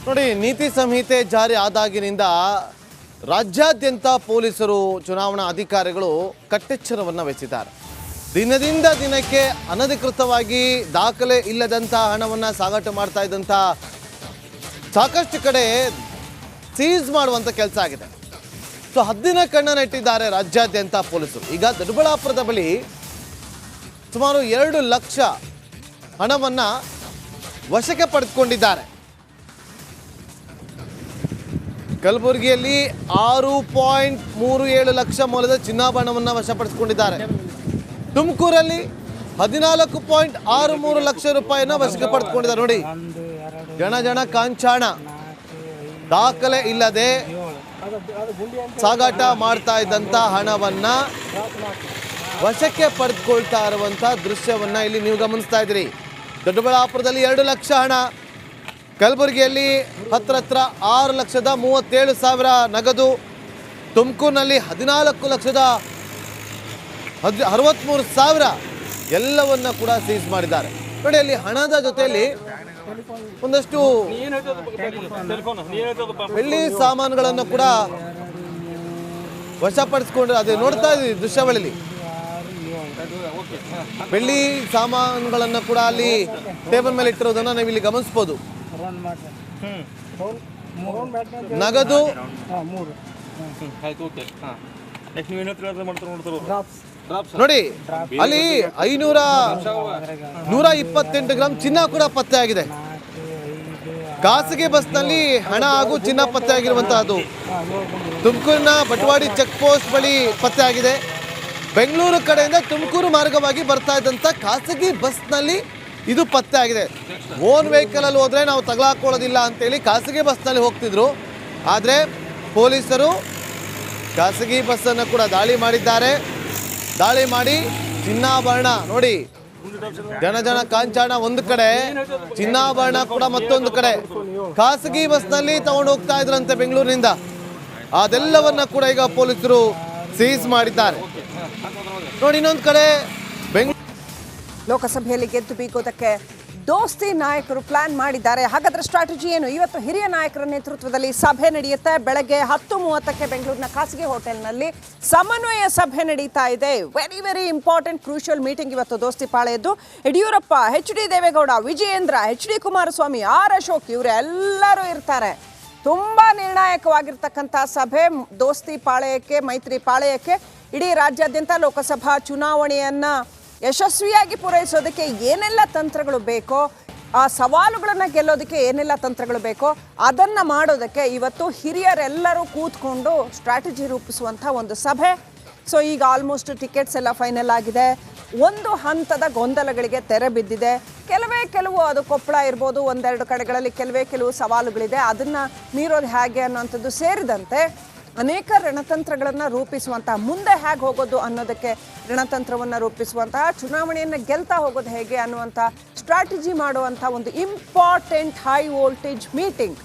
ನೋಡಿ, ನೀತಿ ಸಂಹಿತೆ ಜಾರಿ ಆದಾಗಿನಿಂದ ರಾಜ್ಯಾದ್ಯಂತ ಪೊಲೀಸರು, ಚುನಾವಣಾ ಅಧಿಕಾರಿಗಳು ಕಟ್ಟೆಚ್ಚರವನ್ನು ವಹಿಸಿದ್ದಾರೆ. ದಿನದಿಂದ ದಿನಕ್ಕೆ ಅನಧಿಕೃತವಾಗಿ ದಾಖಲೆ ಇಲ್ಲದಂಥ ಹಣವನ್ನು ಸಾಗಾಟ ಮಾಡ್ತಾ ಇದ್ದಂಥ ಸಾಕಷ್ಟು ಕಡೆ ಸೀಸ್ ಮಾಡುವಂಥ ಕೆಲಸ ಆಗಿದೆ. ಸೊ ಹದ್ದಿನ ಕಣ್ಣನ್ನು ಇಟ್ಟಿದ್ದಾರೆ ರಾಜ್ಯಾದ್ಯಂತ ಪೊಲೀಸರು. ಈಗ ದೊಡ್ಡಬಳ್ಳಾಪುರದ ಬಳಿ ಸುಮಾರು 2 ಲಕ್ಷ ಹಣವನ್ನು ವಶಕ್ಕೆ ಪಡೆದುಕೊಂಡಿದ್ದಾರೆ. ಕಲಬುರಗಿಯಲ್ಲಿ 6.37 ಲಕ್ಷ ಮೌಲ್ಯದ ಚಿನ್ನಾಭರಣವನ್ನು ವಶಪಡಿಸಿಕೊಂಡಿದ್ದಾರೆ. ತುಮಕೂರಲ್ಲಿ 14.63 ಲಕ್ಷ ರೂಪಾಯಿನ ವಶಕ್ಕೆ ಪಡೆದುಕೊಂಡಿದ್ದಾರೆ. ನೋಡಿ, ಜನ ಕಾಂಚಾಣ ದಾಖಲೆ ಇಲ್ಲದೆ ಸಾಗಾಟ ಮಾಡ್ತಾ ಇದ್ದಂಥ ಹಣವನ್ನ ವಶಕ್ಕೆ ಪಡೆದುಕೊಳ್ತಾ ಇರುವಂಥ ದೃಶ್ಯವನ್ನ ಇಲ್ಲಿ ನೀವು ಗಮನಿಸ್ತಾ ಇದ್ದೀರಿ. ದೊಡ್ಡಬಳ್ಳಾಪುರದಲ್ಲಿ 2 ಲಕ್ಷ ಹಣ, ಕಲಬುರಗಿಯಲ್ಲಿ ಹತ್ರ 6,37,000 ನಗದು, ತುಮಕೂರಿನಲ್ಲಿ 14,63,000 ಎಲ್ಲವನ್ನ ಕೂಡ ಸೀಸ್ ಮಾಡಿದ್ದಾರೆ. ನೋಡಿ, ಅಲ್ಲಿ ಹಣದ ಜೊತೆಯಲ್ಲಿ ಒಂದಷ್ಟು ಬೆಳ್ಳಿ ಸಾಮಾನುಗಳನ್ನು ಕೂಡ ವಶಪಡಿಸಿಕೊಂಡ್ರೆ, ಅದು ನೋಡ್ತಾ ಇದ್ದೀವಿ ದೃಶ್ಯಾವಳಿಯಲ್ಲಿ. ಬೆಳ್ಳಿ ಸಾಮಾನುಗಳನ್ನು ಕೂಡ ಅಲ್ಲಿ ಟೇಬಲ್ ಮೇಲೆ ಇಟ್ಟಿರೋದನ್ನ ನಾವು ಇಲ್ಲಿ ಗಮನಿಸಬಹುದು. ನಗದು ನೋಡಿ, ಅಲ್ಲಿ 128 ಗ್ರಾಂ ಚಿನ್ನ ಕೂಡ ಪತ್ತೆ ಆಗಿದೆ. ಖಾಸಗಿ ಬಸ್ನಲ್ಲಿ ಹಣ ಹಾಗೂ ಚಿನ್ನ ಪತ್ತೆ ಆಗಿರುವಂತಹದ್ದು ತುಮಕೂರಿನ ಬಟವಾಡಿ ಚೆಕ್ ಪೋಸ್ಟ್ ಬಳಿ ಪತ್ತೆ ಆಗಿದೆ. ಬೆಂಗಳೂರು ಕಡೆಯಿಂದ ತುಮಕೂರು ಮಾರ್ಗವಾಗಿ ಬರ್ತಾ ಇದ್ದಂಥ ಖಾಸಗಿ ಬಸ್ನಲ್ಲಿ ಇದು ಪತ್ತೆ ಆಗಿದೆ. ಓನ್ ವೆಹಿಕಲ್ ಅಲ್ಲಿ ಹೋದ್ರೆ ನಾವು ತಗಲಾಕೊಳ್ಳೋದಿಲ್ಲ ಅಂತೇಳಿ ಖಾಸಗಿ ಬಸ್ನಲ್ಲಿ ಹೋಗ್ತಿದ್ರು. ಆದರೆ ಪೊಲೀಸರು ಖಾಸಗಿ ಬಸ್ಸನ್ನು ಕೂಡ ದಾಳಿ ಮಾಡಿದ್ದಾರೆ. ದಾಳಿ ಮಾಡಿ ಚಿನ್ನಾಭರಣ ನೋಡಿ, ಜನ ಕಾಂಚಾಣ ಒಂದು ಕಡೆ, ಚಿನ್ನಾಭರಣ ಕೂಡ ಮತ್ತೊಂದು ಕಡೆ. ಖಾಸಗಿ ಬಸ್ನಲ್ಲಿ ತಗೊಂಡು ಹೋಗ್ತಾ ಇದ್ರಂತೆ ಬೆಂಗಳೂರಿನಿಂದ. ಅದೆಲ್ಲವನ್ನ ಕೂಡ ಈಗ ಪೊಲೀಸರು ಸೀಸ್ ಮಾಡಿದ್ದಾರೆ. ನೋಡಿ, ಇನ್ನೊಂದು ಕಡೆ ಲೋಕಸಭೆಯಲ್ಲಿ ಗೆದ್ದು ಬೀಗೋದಕ್ಕೆ ದೋಸ್ತಿ ನಾಯಕರು ಪ್ಲಾನ್ ಮಾಡಿದ್ದಾರೆ. ಹಾಗಾದ್ರೆ ಸ್ಟ್ರಾಟಜಿ ಏನು? ಇವತ್ತು ಹಿರಿಯ ನಾಯಕರ ನೇತೃತ್ವದಲ್ಲಿ ಸಭೆ ನಡೆಯುತ್ತೆ. ಬೆಳಗ್ಗೆ 10:30ಕ್ಕೆ ಬೆಂಗಳೂರಿನ ಖಾಸಗಿ ಹೋಟೆಲ್ನಲ್ಲಿ ಸಮನ್ವಯ ಸಭೆ ನಡೀತಾ ಇದೆ. ವೆರಿ ಇಂಪಾರ್ಟೆಂಟ್ ಕ್ರೂಷಿಯಲ್ ಮೀಟಿಂಗ್ ಇವತ್ತು ದೋಸ್ತಿ ಪಾಳೆಯದ್ದು. Yediyurappa, H D Deve Gowda, Vijayendra, H D Kumaraswamy, R Ashok ಇವರೆಲ್ಲರೂ ಇರ್ತಾರೆ. ತುಂಬಾ ನಿರ್ಣಾಯಕವಾಗಿರ್ತಕ್ಕಂಥ ಸಭೆ. ದೋಸ್ತಿ ಪಾಳೆಯಕ್ಕೆ, ಮೈತ್ರಿ ಪಾಳೆಯಕ್ಕೆ ಇಡೀ ರಾಜ್ಯಾದ್ಯಂತ ಲೋಕಸಭಾ ಚುನಾವಣೆಯನ್ನ ಯಶಸ್ವಿಯಾಗಿ ಪೂರೈಸೋದಕ್ಕೆ ಏನೆಲ್ಲ ತಂತ್ರಗಳು ಬೇಕೋ, ಆ ಸವಾಲುಗಳನ್ನು ಗೆಲ್ಲೋದಕ್ಕೆ ಏನೆಲ್ಲ ತಂತ್ರಗಳು ಬೇಕೋ ಅದನ್ನು ಮಾಡೋದಕ್ಕೆ ಇವತ್ತು ಹಿರಿಯರೆಲ್ಲರೂ ಕೂತ್ಕೊಂಡು ಸ್ಟ್ರಾಟಜಿ ರೂಪಿಸುವಂಥ ಒಂದು ಸಭೆ. ಸೊ ಈಗ ಆಲ್ಮೋಸ್ಟ್ ಟಿಕೆಟ್ಸ್ ಎಲ್ಲ ಫೈನಲ್ ಆಗಿದೆ. ಒಂದು ಹಂತದ ಗೊಂದಲಗಳಿಗೆ ತೆರೆ ಬಿದ್ದಿದೆ. ಕೆಲವು ಅದು ಕೊಪ್ಪಳ ಇರ್ಬೋದು, ಒಂದೆರಡು ಕಡೆಗಳಲ್ಲಿ ಕೆಲವು ಸವಾಲುಗಳಿದೆ. ಅದನ್ನು ಮೀರೋದು ಹೇಗೆ ಅನ್ನೋಂಥದ್ದು ಸೇರಿದಂತೆ ಅನೇಕ ರಣತಂತ್ರಗಳನ್ನು ರೂಪಿಸುವಂತಹ, ಮುಂದೆ ಹೇಗೆ ಹೋಗೋದು ಅನ್ನೋದಕ್ಕೆ ರಣತಂತ್ರವನ್ನು ರೂಪಿಸುವಂತಹ, ಚುನಾವಣೆಯನ್ನು ಗೆಲ್ತಾ ಹೋಗೋದು ಹೇಗೆ ಅನ್ನುವಂಥ ಸ್ಟ್ರಾಟಜಿ ಮಾಡುವಂಥ ಒಂದು ಇಂಪಾರ್ಟೆಂಟ್ ಹೈ ವೋಲ್ಟೇಜ್ ಮೀಟಿಂಗ್